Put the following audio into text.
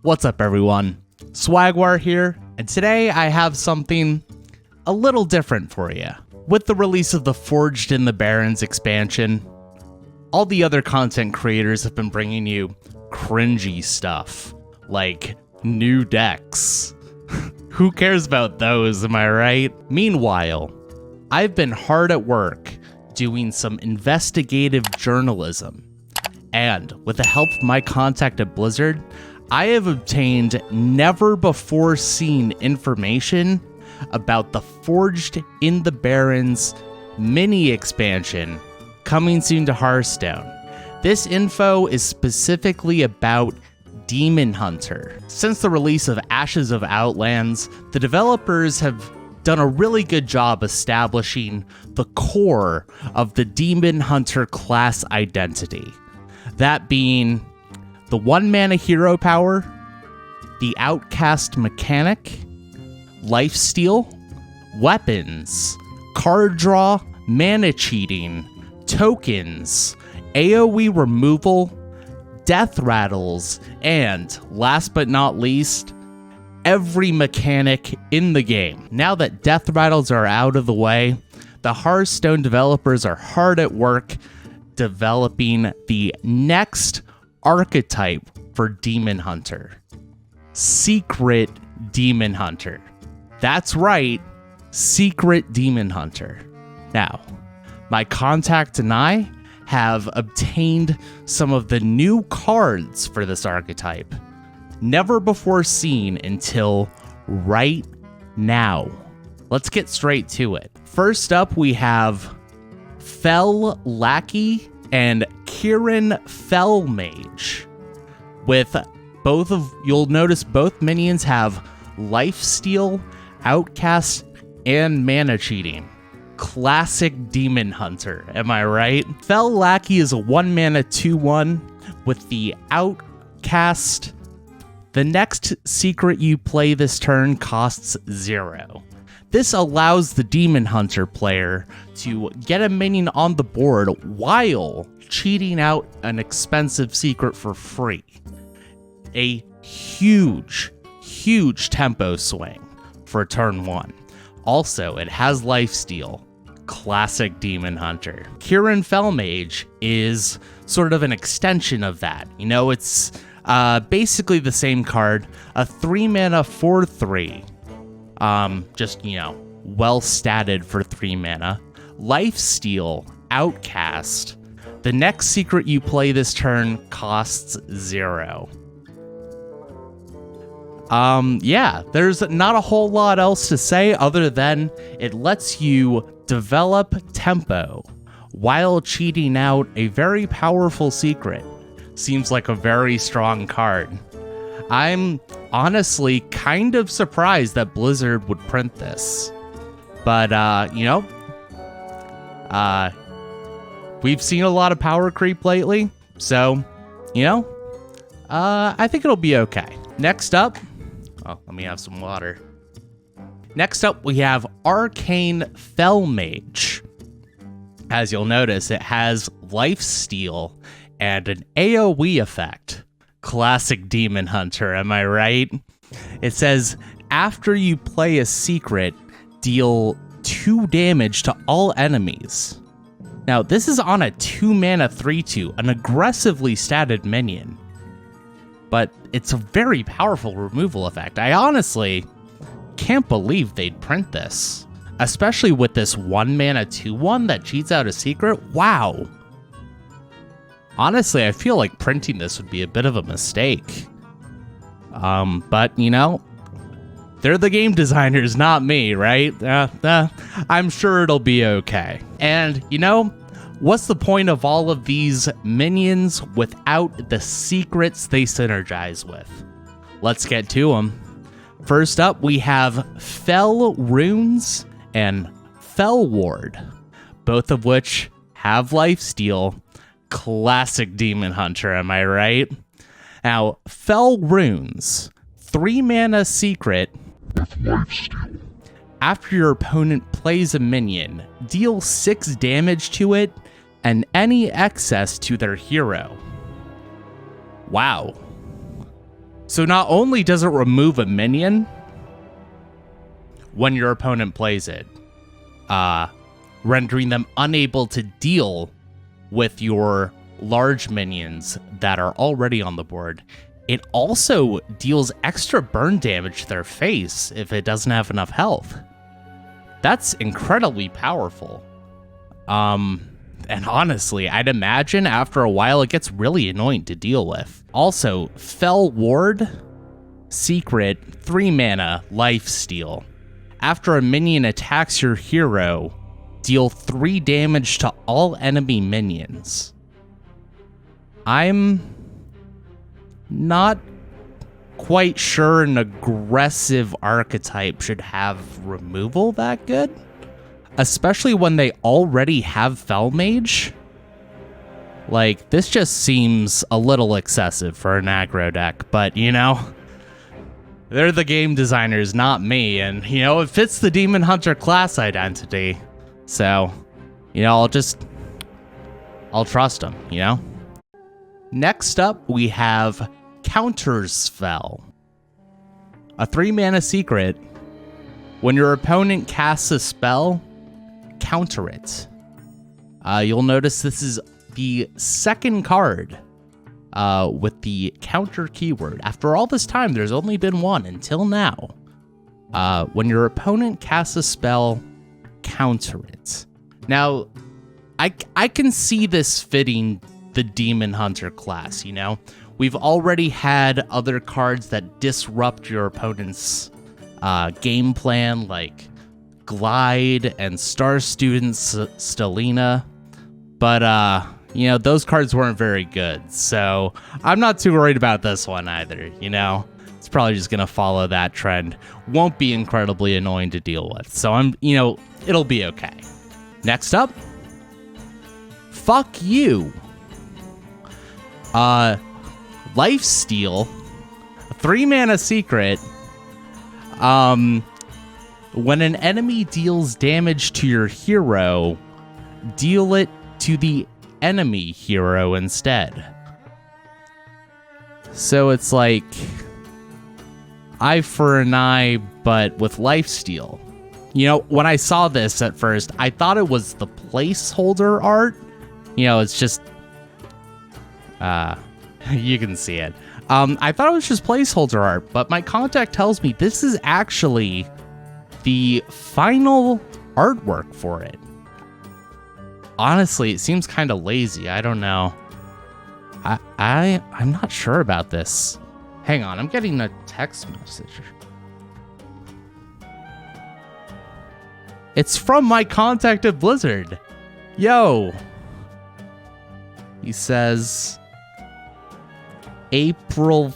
What's up everyone, Swagwar here, and today I have something a little different for you. With the release of the Forged in the Barrens expansion, all the other content creators have been bringing you cringy stuff, like new decks. Who cares about those, am I right? Meanwhile, I've been hard at work doing some investigative journalism, and with the help of my contact at Blizzard, I have obtained never-before-seen information about the Forged in the Barrens mini-expansion coming soon to Hearthstone. This info is specifically about Demon Hunter. Since the release of Ashes of Outlands, the developers have done a really good job establishing the core of the Demon Hunter class identity. That being the 1-mana hero power, the outcast mechanic, lifesteal, weapons, card draw, mana cheating, tokens, AoE removal, death rattles, and last but not least, every mechanic in the game. Now that death rattles are out of the way, the Hearthstone developers are hard at work developing the next archetype for Demon Hunter. Secret Demon Hunter. That's right, Secret Demon Hunter. Now, my contact and I have obtained some of the new cards for this archetype, never before seen until right now. Let's get straight to it. First up, we have Fellackey and Arcane Fellmage. With both of, you'll notice both minions have lifesteal, outcast, and mana cheating. Classic Demon Hunter, am I right? Fellackey is a 1-mana 2/1 with the outcast. The next secret you play this turn costs 0. This allows the Demon Hunter player to get a minion on the board while cheating out an expensive secret for free. A huge tempo swing for turn 1. Also, it has lifesteal. Classic Demon Hunter. Arcane Fellmage is sort of an extension of that. You know, it's basically the same card, a 3-mana 4/3. Just, you know, well statted for 3 mana. Lifesteal, outcast. The next secret you play this turn costs 0. Yeah, there's not a whole lot else to say other than it lets you develop tempo while cheating out a very powerful secret. Seems like a very strong card. I'm honestly kind of surprised that Blizzard would print this. But, you know, we've seen a lot of power creep lately, so, you know, I think it'll be okay. Next up, oh, let me have some water. Next up, we have Arcane Fellmage. As you'll notice, it has lifesteal and an AoE effect. Classic Demon Hunter, am I right? It says, after you play a secret, deal 2 damage to all enemies. Now, this is on a 2-mana 3/2, an aggressively statted minion. But it's a very powerful removal effect. I honestly can't believe they'd print this. Especially with this 1-mana 2/1 that cheats out a secret. Wow. Honestly, I feel like printing this would be a bit of a mistake. But, you know, they're the game designers, not me, right? I'm sure it'll be okay. And, you know, what's the point of all of these minions without the secrets they synergize with? Let's get to them. First up, we have Fell Runes and Fell Ward, both of which have lifesteal. Classic Demon Hunter, am I right? Now, Fell Runes, 3-mana secret with lifesteal. After your opponent plays a minion, deal 6 damage to it and any excess to their hero. Wow. So not only does it remove a minion when your opponent plays it, rendering them unable to deal with your large minions that are already on the board, it also deals extra burn damage to their face if it doesn't have enough health. That's incredibly powerful. And honestly, I'd imagine after a while it gets really annoying to deal with. Also, Fell Ward, secret, 3 mana, lifesteal. After a minion attacks your hero, deal 3 damage to all enemy minions. I'm not quite sure an aggressive archetype should have removal that good, especially when they already have Fellmage. Like, this just seems a little excessive for an aggro deck, but you know, they're the game designers, not me, and you know, it fits the Demon Hunter class identity. So, you know, I'll trust them, you know? Next up, we have Counterspell. A 3 mana secret. When your opponent casts a spell, counter it. You'll notice this is the second card with the counter keyword. After all this time, there's only been one until now. When your opponent casts a spell, counter it. Now, I can see this fitting the Demon Hunter class, you know? We've already had other cards that disrupt your opponent's game plan, like Glide and Star Student Stelina, but you know, those cards weren't very good, so I'm not too worried about this one either, you know? It's probably just gonna follow that trend. Won't be incredibly annoying to deal with, so you know, it'll be okay. Next up, fuck you. Lifesteal, 3 mana secret. When an enemy deals damage to your hero, deal it to the enemy hero instead. So it's like eye for an eye, but with lifesteal. You know, when I saw this at first, I thought it was the placeholder art. You know, it's just you can see it. I thought it was just placeholder art, but my contact tells me this is actually the final artwork for it. Honestly, it seems kind of lazy. I don't know. I'm not sure about this. Hang on, I'm getting a text message. It's from my contact at Blizzard. Yo. He says April